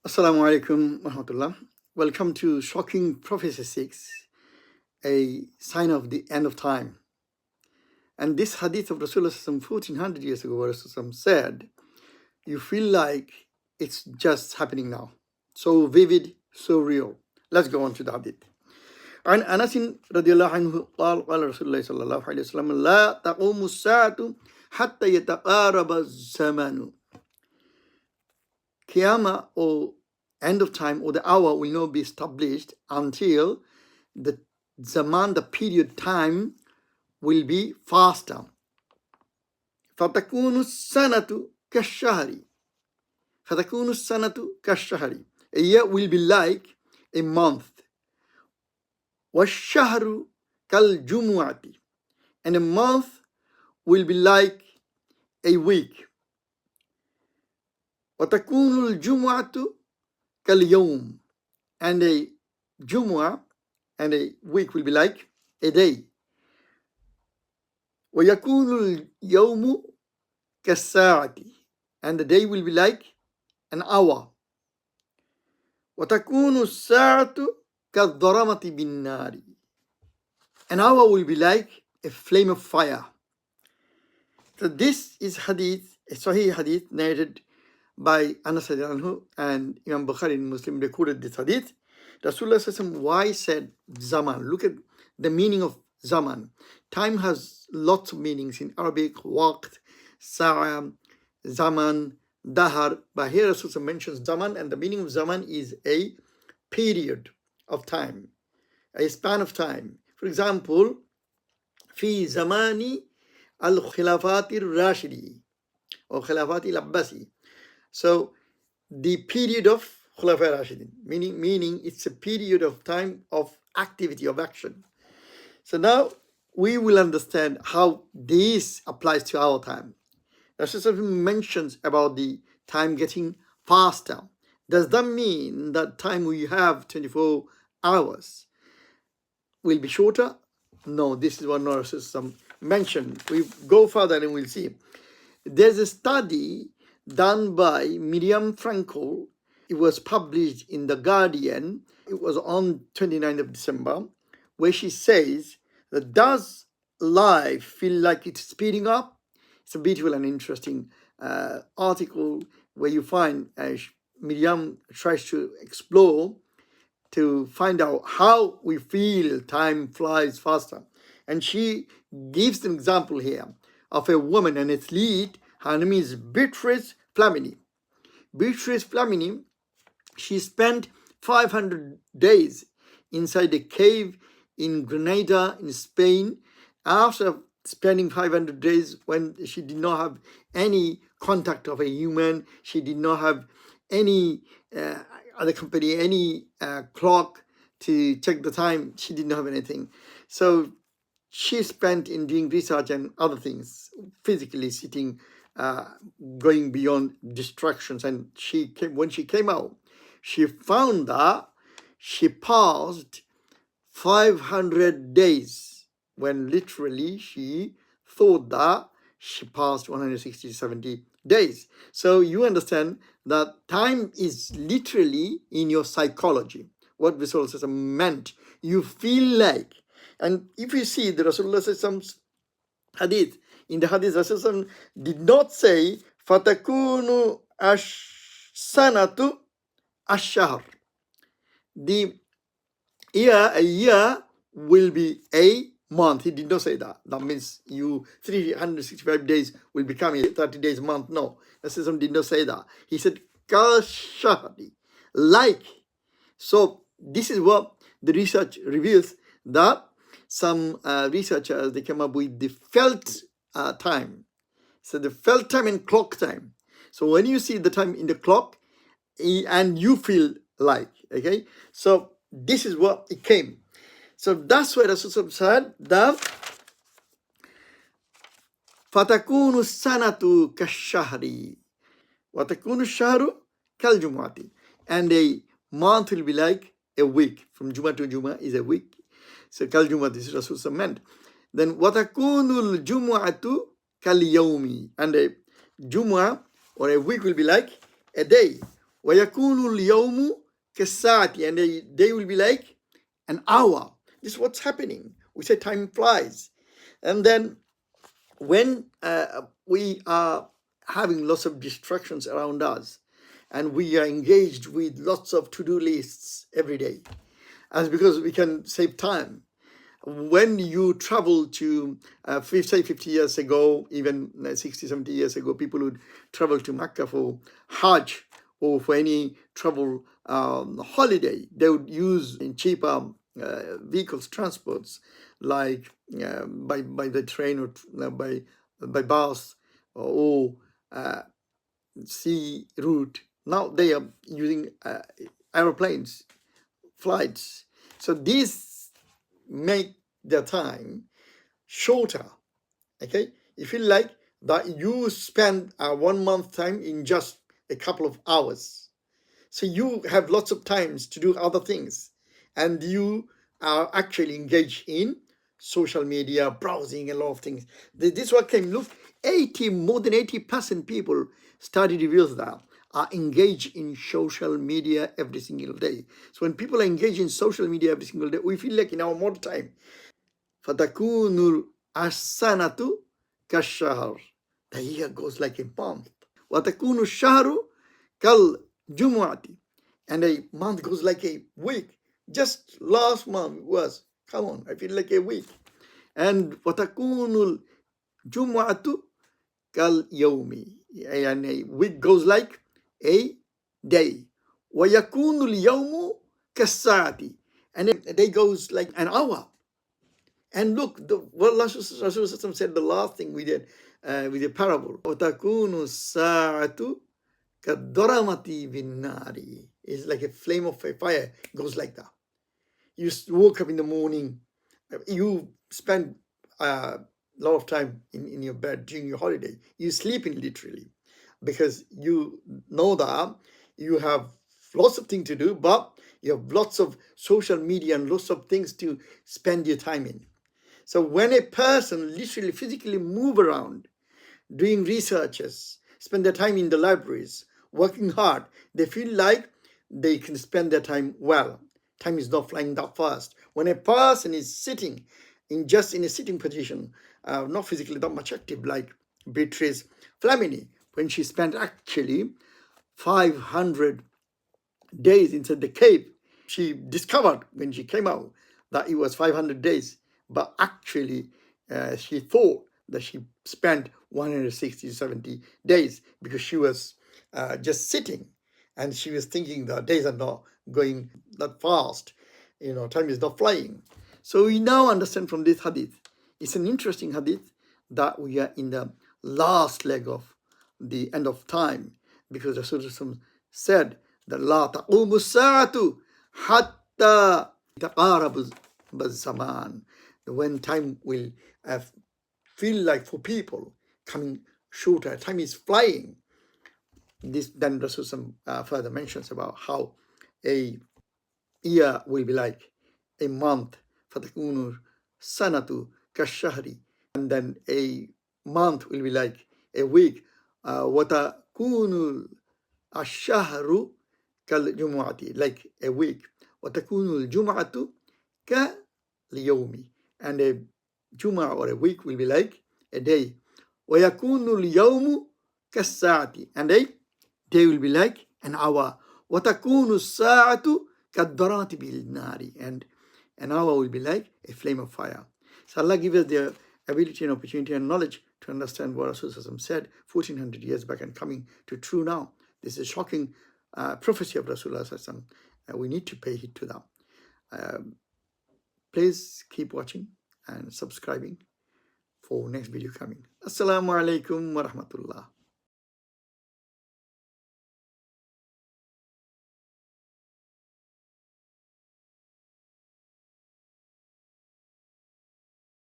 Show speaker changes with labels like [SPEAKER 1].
[SPEAKER 1] Assalamu alaikum warahmatullah. Welcome to Shocking Prophecy 6, a sign of the end of time. And this hadith of Rasulullah some 1400 years ago, where Rasulullah said, you feel like it's just happening now. So vivid, so real. Let's go on to the hadith. عن أنس رضي الله عنه قال قال رسول الله صلى الله عليه وسلم لا تقوم الساعة حتى يتقارب الزمن. Qiyamah, or end of time, or the hour will not be established until the zaman, the period time, will be faster. فَتَكُونُ السَّنَةُ كَالشَّهْرِ فَتَكُونُ السَّنَةُ كَالشَّهْرِ. A year will be like a month. وَالشَّهْرُ كَالْجُمُعَةِ. And a month will be like a week. وَتَكُونُ الْجُمُعَةُ كَالْيَوْمِ. And a Jumu'ah and a week will be like a day. وَيَكُونُ الْيَوْمُ كَالسَّاعَةِ. And the day will be like an hour. وَتَكُونُ السَّاعَةُ كَالظَّرَمَةِ بِالنَّارِ. An hour will be like a flame of fire. So this is hadith, a Sahih hadith narrated by Anas anhu, and Imam Bukhari and Muslim recorded this hadith. Rasulullah SAW, why said zaman? Look at the meaning of zaman. Time has lots of meanings in Arabic: waqt, sa'a, zaman, dahar. But here Rasulullah mentions zaman, and the meaning of zaman is a period of time, a span of time. For example, fi zamani al-khilafati al-rashidi or khilafati al-abbasi. So the period of Khulafa Rashidin, meaning it's a period of time of activity, of action. So now we will understand how this applies to our time. Rasulullah mentions about the time getting faster. Does that mean that time we have 24 hours will be shorter? No, this is what Rasulullah mentioned. We go further and we'll see. There's a study done by Miriam Frankel. It was published in The Guardian. It was on 29th of December, where she says that does life feel like it's speeding up? It's a beautiful and interesting article where you find Miriam tries to explore to find out how we feel time flies faster. And she gives an example here of a woman, an athlete. Her name is Beatrice Flamini. Beatrice Flamini, she spent 500 days inside a cave in Granada in Spain. After spending 500 days, when she did not have any contact of a human, she did not have any other company, any clock to check the time, she didn't have anything. So she spent in doing research and other things, physically sitting, going beyond distractions. And when she came out, she found that she passed 500 days when literally she thought that she passed 160, 70 days. So you understand that time is literally in your psychology. What Rasulullah meant, you feel like. And if you see the Rasulullah hadith, in the hadith, Rasulullah did not say fatakunu ash-sanatu ash-shahr. The year, a year will be a month. He did not say that. That means 365 days will become a 30 days month. No, Rasulullah did not say that. He said kashahri, like. So this is what the research reveals, that some researchers, they came up with the felt time. So the felt time and clock time. So when you see the time in the clock and you feel like, okay, so this is what it came. So that's why Rasulullah said that fatakunu sanatu kashahri watakunu shahru kaljumuati, and a month will be like a week. From Juma to Juma is a week. So kaljumuati, this is Rasulullah meant. Then watakunul jumu'atu kal yawmi, and a Jumu'ah or a week will be like a day. وَيَكُونُ الْيَوْمُ كَالسَّاعَةِ, and a day will be like an hour. This is what's happening. We say time flies. And then when we are having lots of distractions around us, and we are engaged with lots of to-do lists every day, as because we can save time. When you travel to, say 50 years ago, even 60, 70 years ago, people would travel to Mecca for Hajj or for any travel holiday. They would use cheaper vehicles, transports, like by the train or by bus or sea route. Now they are using aeroplanes, flights. So these make the time shorter. Okay, you feel like that you spend 1 month time in just a couple of hours. So you have lots of times to do other things, and you are actually engaged in social media, browsing, a lot of things. This what came. Look, more than 80% people study reveals that are engaged in social media every single day. So when people are engaged in social media every single day, we feel like in our modern time, فَتَكُونُ السَّنَةُ كَالشَّهْرِ, the year goes like a month. وَتَكُونُ الشَّهْرُ كَالْجُمُعَةِ, and a month goes like a week. Just last month was, come on, I feel like a week. And وَتَكُونُ الْجُمُعَةُ كَالْيَوْمِ, and a week goes like a day. وَيَكُونُ الْيَوْمُ كَالسَّاعَةِ, and a day goes like an hour. And look, what Rasul said, the last thing we did with the parable, وَتَكُونُ السَّاعَةُ كَالضَّرَمَةِ بِالنَّارِ, it's like a flame of a fire, goes like that. You woke up in the morning, you spend a lot of time in your bed during your holiday. You sleeping literally, because you know that you have lots of things to do, but you have lots of social media and lots of things to spend your time in. So when a person literally physically move around, doing researches, spend their time in the libraries, working hard, they feel like they can spend their time well. Time is not flying that fast. When a person is sitting in a sitting position, not physically that much active, like Beatrice Flamini, when she spent actually 500 days inside the cave, she discovered when she came out that it was 500 days, but actually she thought that she spent 160, 70 days, because she was just sitting, and she was thinking that days are not going that fast, time is not flying. So we now understand from this hadith, it's an interesting hadith, that we are in the last leg of the end of time, because Rasulullah said that لا تقوم الساعة حتى تقارب الزمان, when time will feel like for people coming shorter, time is flying. This then Rasulullah further mentions about how a year will be like a month, فَتَكُونُ السَّنَةُ كَالشَّهْرِ, and then a month will be like a week, وَتَكُونُ الشَّهْرُ كَالْجُمُعَةِ, like a week, وَتَكُونُ الْجُمْعَةُ كَالْيَوْمِ, and a Juma or a week will be like a day. وَيَكُونُ الْيَوْمُ كَالسَّاعَةِ, and a day will be like an hour. وَتَكُونُ السَّاعَةُ كَالضَّرَمَةِ بِالنَّارِ, and an hour will be like a flame of fire. So Allah give us the ability and opportunity and knowledge to understand what Rasulullah said 1400 years back and coming to true now. This is a shocking prophecy of Rasulullah. We need to pay heed to that. Please keep watching and subscribing for next video coming. Assalamu alaikum wa rahmatullah.